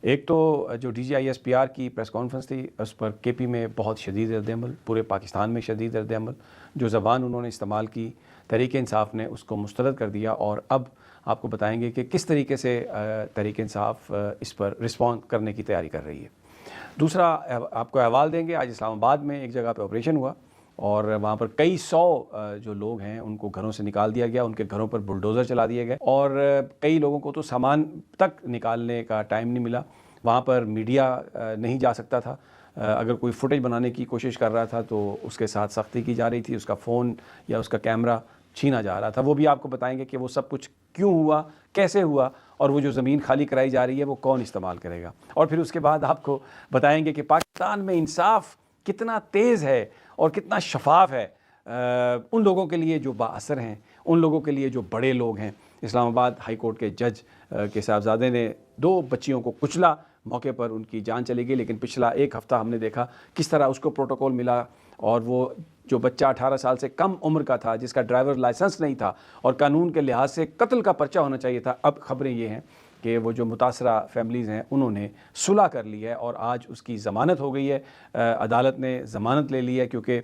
ایک تو جو DGISPR کی پریس کانفرنس تھی اس پر KP میں بہت شدید رد عمل، پورے پاکستان میں شدید رد عمل، جو زبان انہوں نے استعمال کی تحریک انصاف نے اس کو مسترد کر دیا، اور اب آپ کو بتائیں گے کہ کس طریقے سے تحریک انصاف اس پر رسپونس کرنے کی تیاری کر رہی ہے۔ دوسرا آپ کو احوال دیں گے، آج اسلام آباد میں ایک جگہ پہ آپریشن ہوا اور وہاں پر کئی سو جو لوگ ہیں ان کو گھروں سے نکال دیا گیا، ان کے گھروں پر بلڈوزر چلا دیے گئے، اور کئی لوگوں کو تو سامان تک نکالنے کا ٹائم نہیں ملا۔ وہاں پر میڈیا نہیں جا سکتا تھا، اگر کوئی فوٹیج بنانے کی کوشش کر رہا تھا تو اس کے ساتھ سختی کی جا رہی تھی، اس کا فون یا اس کا کیمرہ چھینا جا رہا تھا۔ وہ بھی آپ کو بتائیں گے کہ وہ سب کچھ کیوں ہوا، کیسے ہوا، اور وہ جو زمین خالی کرائی جا رہی ہے وہ کون استعمال کرے گا۔ اور پھر اس کے بعد آپ کو بتائیں گے کہ پاکستان میں انصاف کتنا تیز ہے اور کتنا شفاف ہے ان لوگوں کے لیے جو با اثر ہیں، ان لوگوں کے لیے جو بڑے لوگ ہیں۔ اسلام آباد ہائی کورٹ کے جج کے صاحبزادے نے 2 بچیوں کو کچلا، موقع پر ان کی جان چلی گئی، لیکن پچھلا 1 ہفتہ ہم نے دیکھا کس طرح اس کو پروٹوکول ملا، اور وہ جو بچہ 18 سال سے کم عمر کا تھا، جس کا ڈرائیور لائسنس نہیں تھا اور قانون کے لحاظ سے قتل کا پرچہ ہونا چاہیے تھا، اب خبریں یہ ہیں کہ وہ جو متاثرہ فیملیز ہیں انہوں نے صلح کر لی ہے اور آج اس کی ضمانت ہو گئی ہے۔ عدالت نے ضمانت لے لی ہے، کیونکہ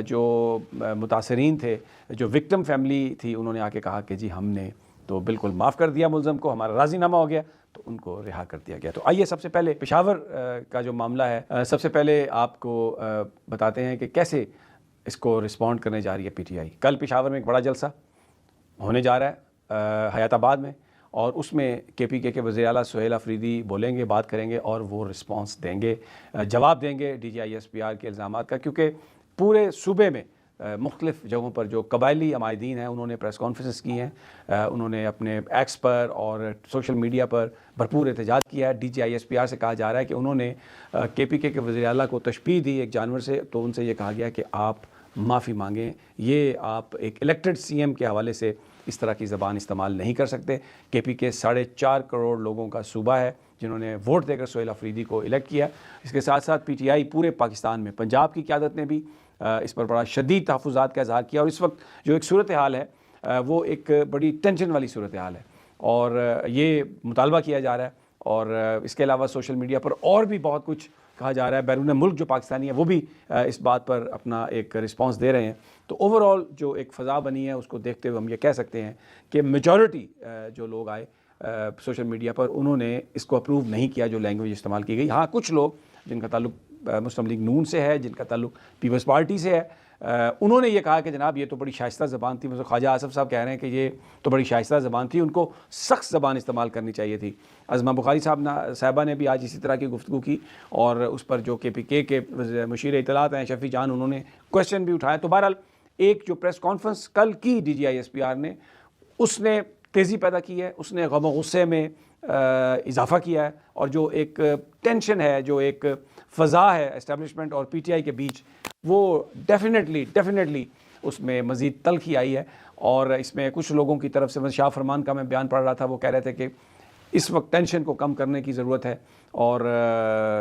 جو متاثرین تھے، جو وکٹم فیملی تھی، انہوں نے آ کے کہا کہ جی ہم نے تو بالکل معاف کر دیا ملزم کو، ہمارا راضی نامہ ہو گیا، تو ان کو رہا کر دیا گیا۔ تو آئیے سب سے پہلے پشاور کا جو معاملہ ہے، سب سے پہلے آپ کو بتاتے ہیں کہ کیسے اس کو رسپونڈ کرنے جا رہی ہے PTI۔ کل پشاور میں ایک بڑا جلسہ ہونے جا رہا ہے حیات آباد میں، اور اس میں KPK کے وزیر اعلیٰ سہیل آفریدی بولیں گے، بات کریں گے، اور وہ رسپانس دیں گے، جواب دیں گے DGISPR کے الزامات کا، کیونکہ پورے صوبے میں مختلف جگہوں پر جو قبائلی عمائدین ہیں انہوں نے پریس کانفرنس کی ہیں، انہوں نے اپنے ایکس پر اور سوشل میڈیا پر بھرپور احتجاج کیا ہے۔ DGISPR سے کہا جا رہا ہے کہ انہوں نے KPK کے وزیر اعلیٰ کو تشبیہ دی ایک جانور سے، تو ان سے یہ کہا گیا کہ آپ معافی مانگیں، یہ آپ ایک الیکٹڈ CM کے حوالے سے اس طرح کی زبان استعمال نہیں کر سکتے۔ KPK 4.5 کروڑ لوگوں کا صوبہ ہے جنہوں نے ووٹ دے کر سہیل آفریدی کو الیکٹ کیا۔ اس کے ساتھ ساتھ PTI پورے پاکستان میں، پنجاب کی قیادت نے بھی اس پر بڑا شدید تحفظات کا اظہار کیا، اور اس وقت جو ایک صورتحال ہے وہ ایک بڑی ٹینشن والی صورتحال ہے، اور یہ مطالبہ کیا جا رہا ہے، اور اس کے علاوہ سوشل میڈیا پر اور بھی بہت کچھ کہا جا رہا ہے۔ بیرون ملک جو پاکستانی ہیں وہ بھی اس بات پر اپنا ایک رسپانس دے رہے ہیں۔ تو اوورآل جو ایک فضا بنی ہے اس کو دیکھتے ہوئے ہم یہ کہہ سکتے ہیں کہ میجورٹی جو لوگ آئے سوشل میڈیا پر، انہوں نے اس کو اپروو نہیں کیا جو لینگویج استعمال کی گئی۔ ہاں، کچھ لوگ جن کا تعلق مسلم لیگ نون سے ہے، جن کا تعلق پیپلز پارٹی سے ہے، انہوں نے یہ کہا کہ جناب یہ تو بڑی شائستہ زبان تھی۔ مثلا خواجہ آصف صاحب کہہ رہے ہیں کہ یہ تو بڑی شائستہ زبان تھی، ان کو سخت زبان استعمال کرنی چاہیے تھی۔ عظمہ بخاری صاحبہ نے بھی آج اسی طرح کی گفتگو کی، اور اس پر جو KPK کے مشیر اطلاعات ہیں شفیع جان، انہوں نے کویشچن بھی اٹھایا۔ تو بہرحال ایک جو پریس کانفرنس کل کی DGISPR نے، اس نے تیزی پیدا کی ہے، اس نے غم و غصے میں اضافہ کیا ہے، اور جو ایک ٹینشن ہے، جو ایک فضا ہے اسٹیبلشمنٹ اور PTI کے بیچ، وہ ڈیفینیٹلی اس میں مزید تلخی آئی ہے۔ اور اس میں کچھ لوگوں کی طرف سے، شاہ فرمان کا میں بیان پڑھ رہا تھا، وہ کہہ رہے تھے کہ اس وقت ٹینشن کو کم کرنے کی ضرورت ہے، اور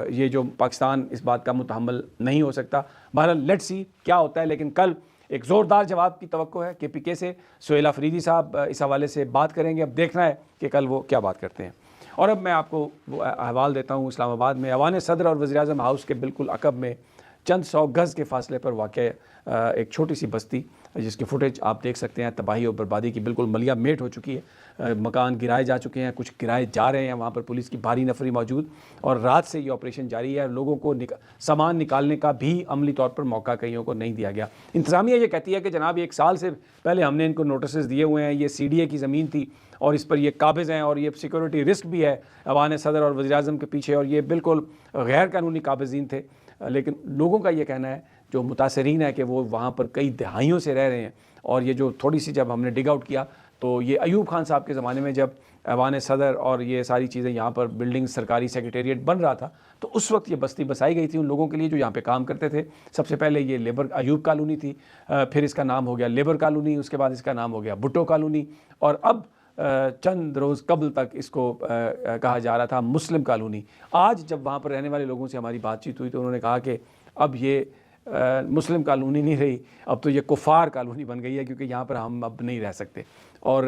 یہ جو پاکستان اس بات کا متحمل نہیں ہو سکتا۔ بہرحال لیٹس سی کیا ہوتا ہے، لیکن کل ایک زوردار جواب کی توقع ہے KPK سے۔ سہیل آفریدی صاحب اس حوالے سے بات کریں گے، اب دیکھنا ہے کہ کل وہ کیا بات کرتے ہیں۔ اور اب میں آپ کو وہ احوال دیتا ہوں اسلام آباد میں ایوان صدر اور وزیر اعظم ہاؤس کے بالکل عقب میں چند 100 گز کے فاصلے پر واقع ایک چھوٹی سی بستی، جس کی فوٹیج آپ دیکھ سکتے ہیں، تباہی اور بربادی کی بالکل ملیہ میٹ ہو چکی ہے۔ مکان گرائے جا چکے ہیں، کچھ گرائے جا رہے ہیں، وہاں پر پولیس کی بھاری نفری موجود، اور رات سے یہ آپریشن جاری ہے۔ لوگوں کو سامان نکالنے کا بھی عملی طور پر موقع کئیوں کو نہیں دیا گیا۔ انتظامیہ یہ کہتی ہے کہ جناب 1 سال سے پہلے ہم نے ان کو نوٹسز دیے ہوئے ہیں، یہ CDA کی زمین تھی اور اس پر یہ قابض ہیں، اور یہ سیکورٹی رسک بھی ہے ایوان صدر اور وزیر اعظم کے پیچھے، اور یہ بالکل غیر قانونی قابضین تھے۔ لیکن لوگوں کا یہ کہنا ہے جو متاثرین ہے کہ وہ وہاں پر کئی دہائیوں سے رہ رہے ہیں، اور یہ جو تھوڑی سی جب ہم نے ڈگ آؤٹ کیا تو یہ ایوب خان صاحب کے زمانے میں جب ایوان صدر اور یہ ساری چیزیں یہاں پر بلڈنگ سرکاری سیکریٹریٹ بن رہا تھا، تو اس وقت یہ بستی بسائی گئی تھی ان لوگوں کے لیے جو یہاں پہ کام کرتے تھے۔ سب سے پہلے یہ لیبر ایوب کالونی تھی، پھر اس کا نام ہو گیا لیبر کالونی، اس کے بعد اس کا نام ہو گیا بھٹو کالونی، اور اب چند روز قبل تک اس کو کہا جا رہا تھا مسلم کالونی۔ آج جب وہاں پر رہنے والے لوگوں سے ہماری بات چیت ہوئی تو انہوں نے کہا کہ اب یہ مسلم کالونی نہیں رہی، اب تو یہ کفار کالونی بن گئی ہے، کیونکہ یہاں پر ہم اب نہیں رہ سکتے۔ اور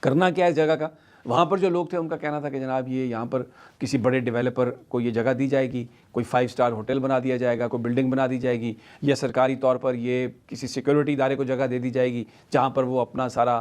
کرنا کیا ہے اس جگہ کا، وہاں پر جو لوگ تھے ان کا کہنا تھا کہ جناب یہ یہاں پر کسی بڑے ڈیولپر کو یہ جگہ دی جائے گی، کوئی 5 اسٹار ہوٹل بنا دیا جائے گا، کوئی بلڈنگ بنا دی جائے گی، یا سرکاری طور پر یہ کسی سیکورٹی ادارے کو جگہ دے دی جائے گی جہاں پر وہ اپنا سارا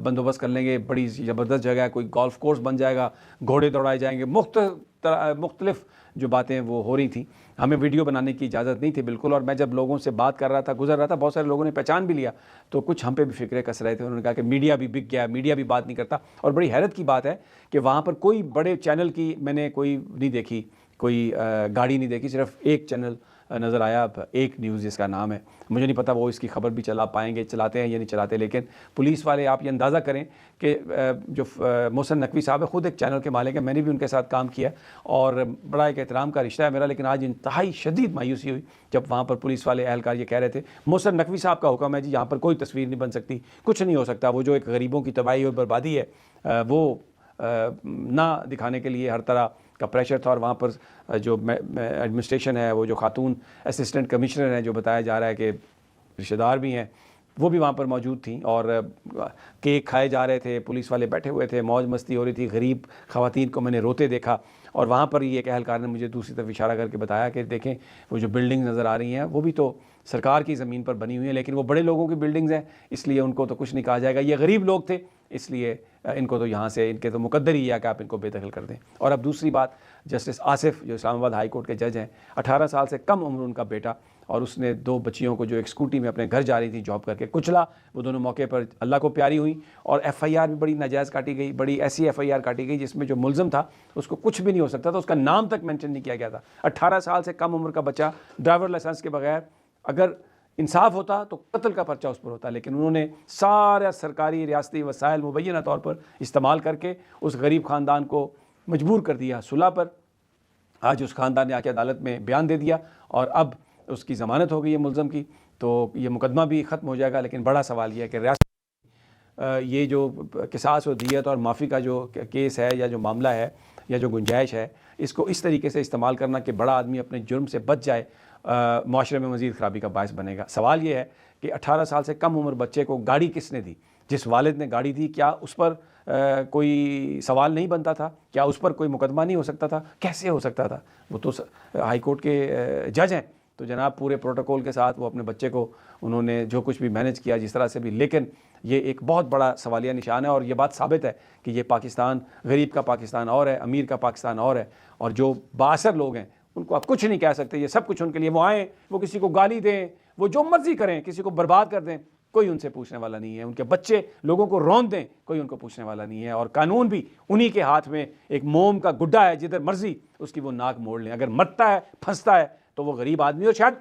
بندوبست کر لیں گے، بڑی زبردست جگہ ہے، کوئی گولف کورس بن جائے گا، گھوڑے دوڑائے جائیں گے، مختلف جو باتیں وہ ہو رہی تھیں۔ ہمیں ویڈیو بنانے کی اجازت نہیں تھی بالکل، اور میں جب لوگوں سے بات کر رہا تھا، گزر رہا تھا، بہت سارے لوگوں نے پہچان بھی لیا، تو کچھ ہم پہ بھی فکرے کس رہے تھے۔ انہوں نے کہا کہ میڈیا بھی بک گیا، میڈیا بھی بات نہیں کرتا، اور بڑی حیرت کی بات ہے کہ وہاں پر کوئی بڑے چینل کی میں نے کوئی نہیں دیکھی، کوئی گاڑی نہیں دیکھی، صرف ایک چینل نظر آیا، ایک نیوز جس کا نام ہے، مجھے نہیں پتہ وہ اس کی خبر بھی چلا پائیں گے، چلاتے ہیں یا نہیں چلاتے، لیکن پولیس والے آپ یہ اندازہ کریں کہ جو محسن نقوی صاحب ہے خود ایک چینل کے مالک ہیں، میں نے بھی ان کے ساتھ کام کیا اور بڑا ایک احترام کا رشتہ ہے میرا، لیکن آج انتہائی شدید مایوسی ہوئی جب وہاں پر پولیس والے اہلکار یہ کہہ رہے تھے محسن نقوی صاحب کا حکم ہے جی یہاں پر کوئی تصویر نہیں بن سکتی، کچھ نہیں ہو سکتا، وہ جو ایک غریبوں کی تباہی اور بربادی ہے وہ نہ دکھانے کے لیے ہر طرح کا پریشر تھا، اور وہاں پر جو ایڈمنسٹریشن ہے، وہ جو خاتون اسسٹنٹ کمشنر ہیں جو بتایا جا رہا ہے کہ رشتہ دار بھی ہیں، وہ بھی وہاں پر موجود تھیں، اور کیک کھائے جا رہے تھے، پولیس والے بیٹھے ہوئے تھے، موج مستی ہو رہی تھی، غریب خواتین کو میں نے روتے دیکھا، اور وہاں پر یہ ایک اہلکار نے مجھے دوسری طرف اشارہ کر کے بتایا کہ دیکھیں وہ جو بلڈنگ نظر آ رہی ہیں وہ بھی تو سرکار کی زمین پر بنی ہوئی ہیں، لیکن وہ بڑے لوگوں کی بلڈنگز ہیں، اس لیے ان کو تو کچھ نہیں کہا جائے گا، یہ غریب لوگ تھے اس لیے ان کو تو یہاں سے ان کے تو مقدر ہی ہے کہ آپ ان کو بے دخل کر دیں۔ اور اب دوسری بات، جسٹس آصف جو اسلام آباد ہائی کورٹ کے جج ہیں، 18 سال سے کم عمر ان کا بیٹا، اور اس نے 2 بچیوں کو جو ایک اسکوٹی میں اپنے گھر جا رہی تھی جاب کر کے کچلا، وہ دونوں موقع پر اللہ کو پیاری ہوئی، اور ایف آئی آر بھی بڑی ناجائز کاٹی گئی، بڑی ایسی ایف آئی آر کاٹی گئی جس میں جو ملزم تھا اس کو کچھ بھی نہیں ہو سکتا تھا، اس کا نام تک مینشن نہیں کیا گیا تھا۔ 18 سال سے کم عمر کا بچہ ڈرائیور لائسنس کے بغیر، اگر انصاف ہوتا تو قتل کا پرچہ اس پر ہوتا، لیکن انہوں نے سارا سرکاری ریاستی وسائل مبینہ طور پر استعمال کر کے اس غریب خاندان کو مجبور کر دیا صلح پر۔ آج اس خاندان نے آ کے عدالت میں بیان دے دیا، اور اب اس کی ضمانت ہو گئی ہے ملزم کی، تو یہ مقدمہ بھی ختم ہو جائے گا، لیکن بڑا سوال یہ ہے کہ ریاست یہ جو قصاص و دیت اور معافی کا جو کیس ہے یا جو معاملہ ہے یا جو گنجائش ہے، اس کو اس طریقے سے استعمال کرنا کہ بڑا آدمی اپنے جرم سے بچ جائے، معاشرے میں مزید خرابی کا باعث بنے گا۔ سوال یہ ہے کہ 18 سال سے کم عمر بچے کو گاڑی کس نے دی؟ جس والد نے گاڑی دی، کیا اس پر کوئی سوال نہیں بنتا تھا؟ کیا اس پر کوئی مقدمہ نہیں ہو سکتا تھا؟ کیسے ہو سکتا تھا؟ وہ تو ہائی کورٹ کے جج ہیں، تو جناب پورے پروٹوکول کے ساتھ وہ اپنے بچے کو انہوں نے جو کچھ بھی مینج کیا جس طرح سے بھی، لیکن یہ ایک بہت بڑا سوالیہ نشان ہے، اور یہ بات ثابت ہے کہ یہ پاکستان، غریب کا پاکستان اور ہے، امیر کا پاکستان اور ہے، اور جو بااثر لوگ ہیں ان کو آپ کچھ نہیں کہہ سکتے، یہ سب کچھ ان کے لیے، وہ آئیں، وہ کسی کو گالی دیں، وہ جو مرضی کریں، کسی کو برباد کر دیں، کوئی ان سے پوچھنے والا نہیں ہے، ان کے بچے لوگوں کو رون دیں، کوئی ان کو پوچھنے والا نہیں ہے، اور قانون بھی انہی کے ہاتھ میں ایک موم کا گڈھا ہے، جدھر مرضی اس کی وہ ناک موڑ لیں، اگر مرتا ہے پھنستا ہے تو وہ غریب آدمی، اور شاید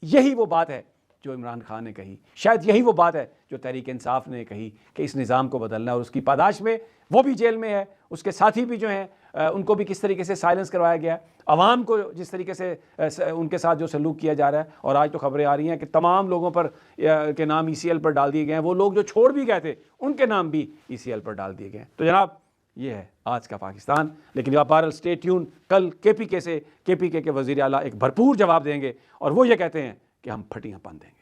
یہی وہ بات ہے جو عمران خان نے کہی، شاید یہی وہ بات ہے جو تحریک انصاف نے کہی کہ اس نظام کو بدلنا، اور اس کی پاداش میں وہ بھی جیل میں ہے، اس کے ساتھی بھی جو ہیں ان کو بھی کس طریقے سے سائلنس کروایا گیا ہے، عوام کو جس طریقے سے ان کے ساتھ جو سلوک کیا جا رہا ہے، اور آج تو خبریں آ رہی ہیں کہ تمام لوگوں پر کے نام ای سی ایل پر ڈال دیے گئے ہیں، وہ لوگ جو چھوڑ بھی گئے تھے ان کے نام بھی ای سی ایل پر ڈال دیے گئے ہیں۔ تو جناب یہ ہے آج کا پاکستان، لیکن بہرحال اسٹے ٹیون، کل کے پی کے کے وزیر اعلیٰ ایک بھرپور جواب دیں گے، اور وہ یہ کہتے ہیں کہ ہم پھٹیاں باندھ دیں گے۔